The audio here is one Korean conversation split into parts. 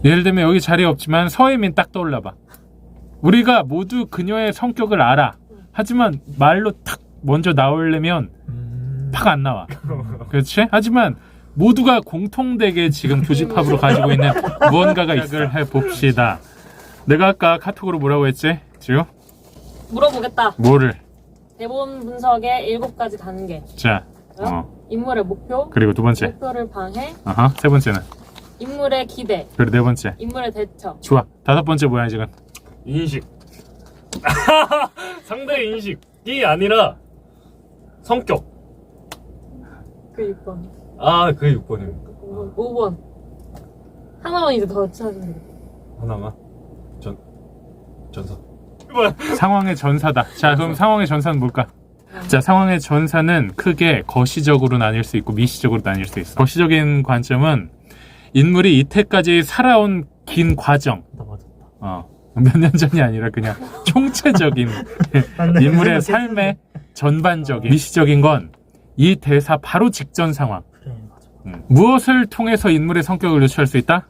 예를 들면 여기 자리에 없지만 서혜민 딱 떠올라봐. 우리가 모두 그녀의 성격을 알아. 하지만 말로 탁 먼저 나오려면 팍 안 나와. 그렇지? 하지만 모두가 공통되게 지금 교집합으로 가지고 있는 무언가가 있을 해봅시다. 내가 아까 카톡으로 뭐라고 했지? 지우? 물어보겠다. 뭐를? 대본 분석의 7가지 단계. 자, 인물의 목표. 그리고 두 번째. 목표를 방해. 세 번째는? 인물의 기대. 그리고 네 번째. 인물의 대처. 좋아. 다섯 번째 뭐야 지금? 인식. 상대의 인식이 아니라 성격. 그 6번. 아, 그게 6번입니까? 5번. 하나만 이제 더 찾으면 돼. 하나만? 전사. 상황의 전사다. 자, 그럼 상황의 전사는 뭘까? 자, 상황의 전사는 크게 거시적으로 나뉠 수 있고 미시적으로 나뉠 수 있어. 거시적인 관점은 인물이 이때까지 살아온 긴 과정. 나 맞았다. 몇 년 전이 아니라 그냥 총체적인 인물의 삶의 전반적인. 미시적인 건 이 대사 바로 직전 상황. 그래, 맞아. 무엇을 통해서 인물의 성격을 유추할 수 있다?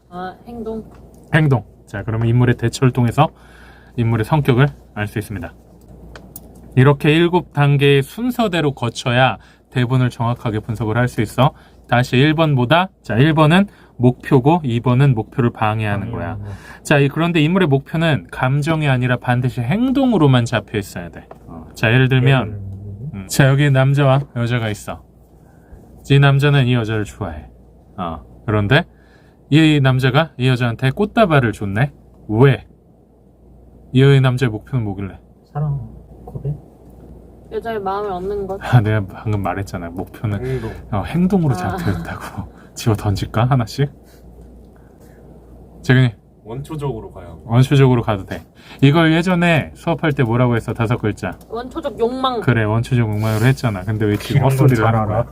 행동. 행동. 자, 그러면 인물의 대처를 통해서 인물의 성격을 알 수 있습니다. 이렇게 7단계의 순서대로 거쳐야 대본을 정확하게 분석을 할 수 있어. 다시 1번보다, 자, 1번은 목표고 2번은 목표를 방해하는 거야. 자, 그런데 인물의 목표는 감정이 아니라 반드시 행동으로만 잡혀 있어야 돼. 자, 예를 들면 자, 여기 남자와 여자가 있어. 이 남자는 이 여자를 좋아해. 그런데 이 남자가 이 여자한테 꽃다발을 줬네. 왜? 이 남자의 목표는 뭐길래? 사랑, 고백? 여자의 마음을 얻는 것. 내가 방금 말했잖아. 목표는 행동. 행동으로 잡혀있다고. 집어 던질까? 하나씩? 재근이 원초적으로 가요. 원초적으로 가도 돼. 이걸 예전에 수업할 때 뭐라고 했어? 5글자. 원초적 욕망. 그래, 원초적 욕망으로 했잖아. 근데 왜 지금 헛소리를 잘 하는 거야? 알아.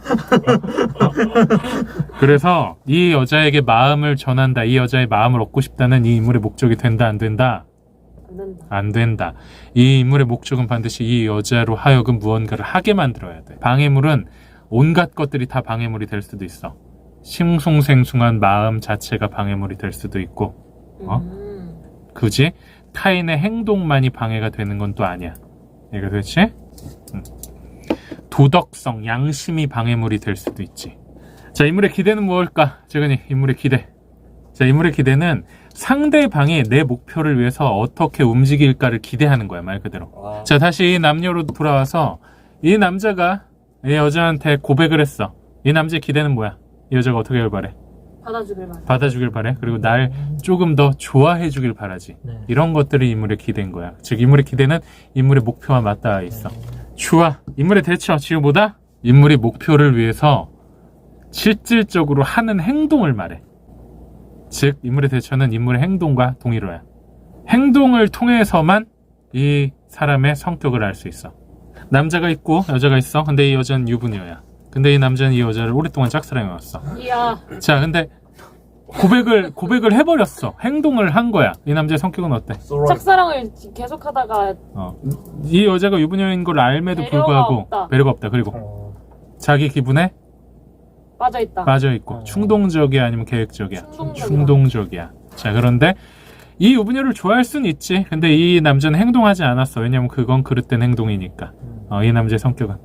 그래서 이 여자에게 마음을 전한다. 이 여자의 마음을 얻고 싶다는 이 인물의 목적이 된다, 안 된다? 안 된다. 안 된다. 이 인물의 목적은 반드시 이 여자로 하여금 무언가를 하게 만들어야 돼. 방해물은 온갖 것들이 다 방해물이 될 수도 있어. 싱숭생숭한 마음 자체가 방해물이 될 수도 있고, 굳이 타인의 행동만이 방해가 되는 건 또 아니야. 이거 그렇지? 도덕성, 양심이 방해물이 될 수도 있지. 자, 인물의 기대는 뭘까? 재근이, 인물의 기대. 자, 인물의 기대는 상대방이 내 목표를 위해서 어떻게 움직일까를 기대하는 거야, 말 그대로. 자, 다시 남녀로 돌아와서 이 남자가 이 여자한테 고백을 했어. 이 남자의 기대는 뭐야? 이 여자가 어떻게 하길 바래? 받아주길 바래. 받아주길 바래. 그리고 날 조금 더 좋아해 주길 바라지. 네. 이런 것들이 인물의 기대인 거야. 즉, 인물의 기대는 인물의 목표와 맞닿아 있어. 좋아. 인물의 대처, 지금보다 인물이 목표를 위해서 실질적으로 하는 행동을 말해. 즉, 인물의 대처는 인물의 행동과 동일호야. 행동을 통해서만 이 사람의 성격을 알 수 있어. 남자가 있고 여자가 있어. 근데 이 여자는 유부녀야. 근데 이 남자는 이 여자를 오랫동안 짝사랑해왔어. 이야. 자, 근데 고백을 해버렸어. 행동을 한 거야. 이 남자의 성격은 어때? 짝사랑을 계속하다가 이 여자가 유부녀인 걸 알매도 배려가 불구하고 없다. 배려가 없다. 그리고 자기 기분에 빠져있다. 빠져있고 충동적이야 아니면 계획적이야? 충동적이야. 자, 그런데 이 유부녀를 좋아할 수는 있지. 근데 이 남자는 행동하지 않았어. 왜냐면 그건 그릇된 행동이니까. 이 남자의 성격은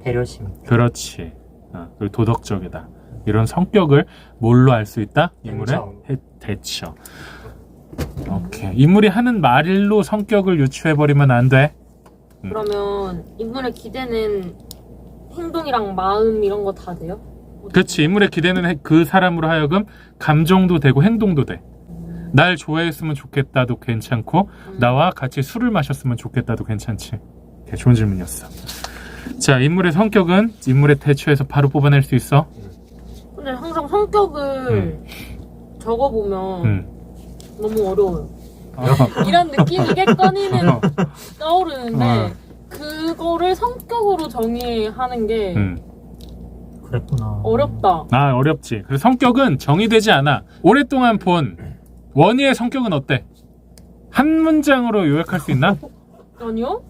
배려심. 그렇지. 그리고 도덕적이다. 이런 성격을 뭘로 알 수 있다? 인물의 대처. 오케이. 인물이 하는 말로 성격을 유추해버리면 안 돼. 그러면 인물의 기대는 행동이랑 마음 이런 거 다 돼요? 그렇지. 인물의 기대는 그 사람으로 하여금 감정도 되고 행동도 돼. 날 좋아했으면 좋겠다도 괜찮고 나와 같이 술을 마셨으면 좋겠다도 괜찮지. 오케이, 좋은 질문이었어. 자, 인물의 성격은 인물의 대처에서 바로 뽑아낼 수 있어. 근데 항상 성격을 적어보면 너무 어려워요. 이런 느낌이겠거니는 떠오르는데 그거를 성격으로 정의하는 게 그랬구나. 어렵다. 어렵지. 그래서 성격은 정의되지 않아. 오랫동안 본 원희의 성격은 어때? 한 문장으로 요약할 수 있나? 아니요?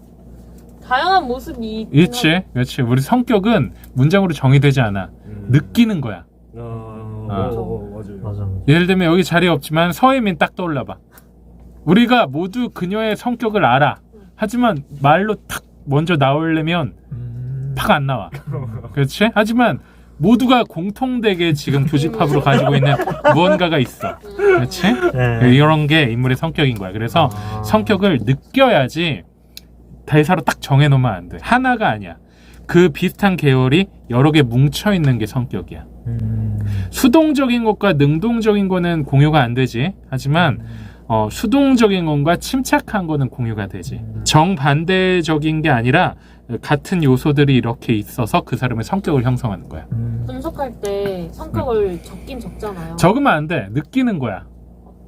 다양한 모습이 있지. 그렇지. 우리 성격은 문장으로 정의되지 않아. 느끼는 거야. 맞아요. 맞아. 예를 들면 여기 자리에 없지만 서혜민 딱 떠올라봐. 우리가 모두 그녀의 성격을 알아. 하지만 말로 탁 먼저 나오려면 팍 안 나와. 그렇지? 하지만 모두가 공통되게 지금 교집합으로 가지고 있는 무언가가 있어. 그렇지? 네. 이런 게 인물의 성격인 거야. 그래서 성격을 느껴야지 대사로 딱 정해놓으면 안 돼. 하나가 아니야. 그 비슷한 계열이 여러 개 뭉쳐있는 게 성격이야. 수동적인 것과 능동적인 거는 공유가 안 되지. 하지만 수동적인 것과 침착한 거는 공유가 되지. 정반대적인 게 아니라 같은 요소들이 이렇게 있어서 그 사람의 성격을 형성하는 거야. 분석할 때 성격을 적긴 적잖아요. 적으면 안 돼. 느끼는 거야.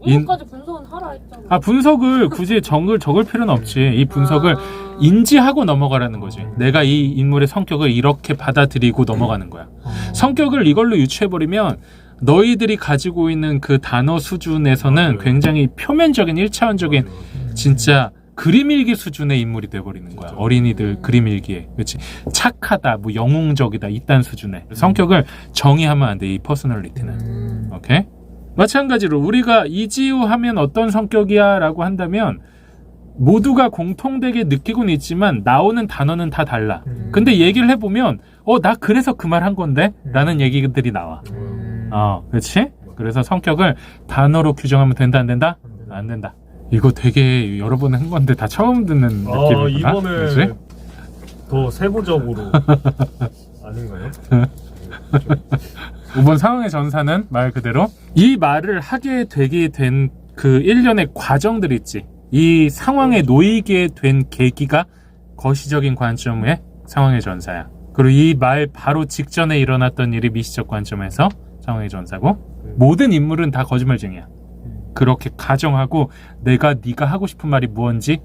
이거까지 분석은 하라 했잖아. 분석을 굳이 적을 필요는 없지. 이 분석을 인지하고 넘어가라는 거지. 내가 이 인물의 성격을 이렇게 받아들이고 넘어가는 거야. 성격을 이걸로 유추해버리면 너희들이 가지고 있는 그 단어 수준에서는 맞아요. 굉장히 표면적인 1차원적인 진짜 그림 일기 수준의 인물이 돼버리는 거야. 진짜. 어린이들 그림 일기에. 그렇지. 착하다, 뭐 영웅적이다, 이딴 수준의 성격을 정의하면 안 돼. 이 퍼스널리티는. 오케이? 마찬가지로 우리가 이지우 하면 어떤 성격이야 라고 한다면 모두가 공통되게 느끼고는 있지만 나오는 단어는 다 달라. 근데 얘기를 해보면 나 그래서 그 말 한 건데? 라는 얘기들이 나와. 그렇지? 그래서 성격을 단어로 규정하면 된다 안 된다? 안 된다. 이거 되게 여러 번 한 건데 다 처음 듣는 느낌이구나. 이번에 그렇지? 더 세부적으로 아닌가요? 이번 상황의 전사는 말 그대로 이 말을 하게 되게 된 그 일련의 과정들 있지. 이 상황에 놓이게 된 계기가 거시적인 관점의 상황의 전사야. 그리고 이 말 바로 직전에 일어났던 일이 미시적 관점에서 상황의 전사고, 모든 인물은 다 거짓말쟁이야. 그렇게 가정하고 내가 네가 하고 싶은 말이 무언지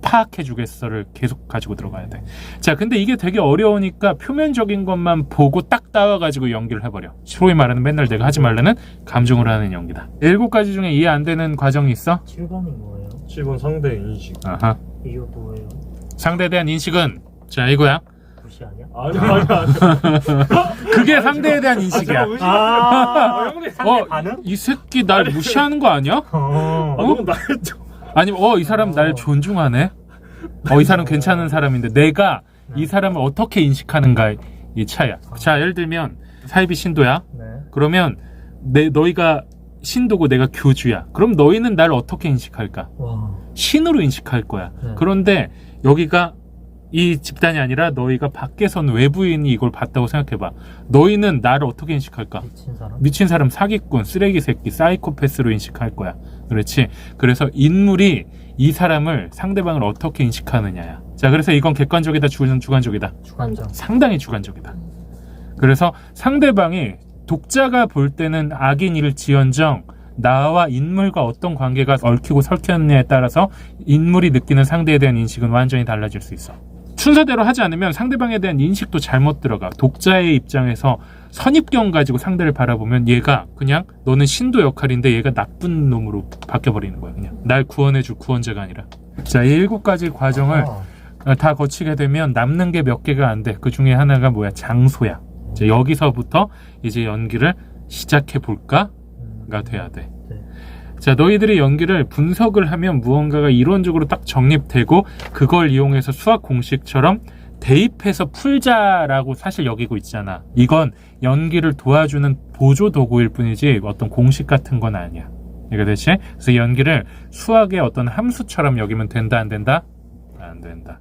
파악해주겠어를 계속 가지고 들어가야 돼. 자, 근데 이게 되게 어려우니까 표면적인 것만 보고 딱 따와가지고 연기를 해버려. 소위 말하는 맨날 내가 하지 말라는 감정을 하는 연기다. 7가지 중에 이해 안 되는 과정이 있어? 7번이 뭐예요? 7번 상대 인식. 아하. 이거 뭐예요? 상대에 대한 인식은 자 이거야. 무시 아니야? 아니. 그게 상대에 대한 인식이야. 형님. 상대 반응? 이 새끼 날 무시하는 거 아니야? 너무 나였죠. 아니면 이 사람 날 존중하네. 이 사람 괜찮은 사람인데 내가 이 사람을 어떻게 인식하는가 이 차이야. 자, 예를 들면 사이비 신도야. 네. 그러면 너희가 신도고 내가 교주야. 그럼 너희는 날 어떻게 인식할까? 와. 신으로 인식할 거야. 네. 그런데 여기가 이 집단이 아니라 너희가 밖에선 외부인이 이걸 봤다고 생각해봐. 너희는 나를 어떻게 인식할까? 미친 사람? 미친 사람, 사기꾼, 쓰레기 새끼, 사이코패스로 인식할 거야. 그렇지? 그래서 인물이 이 사람을, 상대방을 어떻게 인식하느냐야. 자, 그래서 이건 객관적이다, 주관적이다? 주관적. 상당히 주관적이다. 그래서 상대방이 독자가 볼 때는 악인일지언정 나와 인물과 어떤 관계가 얽히고 설켰느냐에 따라서 인물이 느끼는 상대에 대한 인식은 완전히 달라질 수 있어. 순서대로 하지 않으면 상대방에 대한 인식도 잘못 들어가. 독자의 입장에서 선입견 가지고 상대를 바라보면 얘가 그냥 너는 신도 역할인데 얘가 나쁜 놈으로 바뀌어버리는 거야. 그냥 날 구원해줄 구원자가 아니라. 자, 이 7가지 과정을 다 거치게 되면 남는 게 몇 개가 안 돼. 그 중에 하나가 뭐야? 장소야. 이제 여기서부터 이제 연기를 시작해 볼까가 돼야 돼. 자, 너희들이 연기를 분석을 하면 무언가가 이론적으로 딱 정립되고 그걸 이용해서 수학 공식처럼 대입해서 풀자라고 사실 여기고 있잖아. 이건 연기를 도와주는 보조 도구일 뿐이지 어떤 공식 같은 건 아니야. 이거 대신 그래서 연기를 수학의 어떤 함수처럼 여기면 된다 안 된다? 안 된다.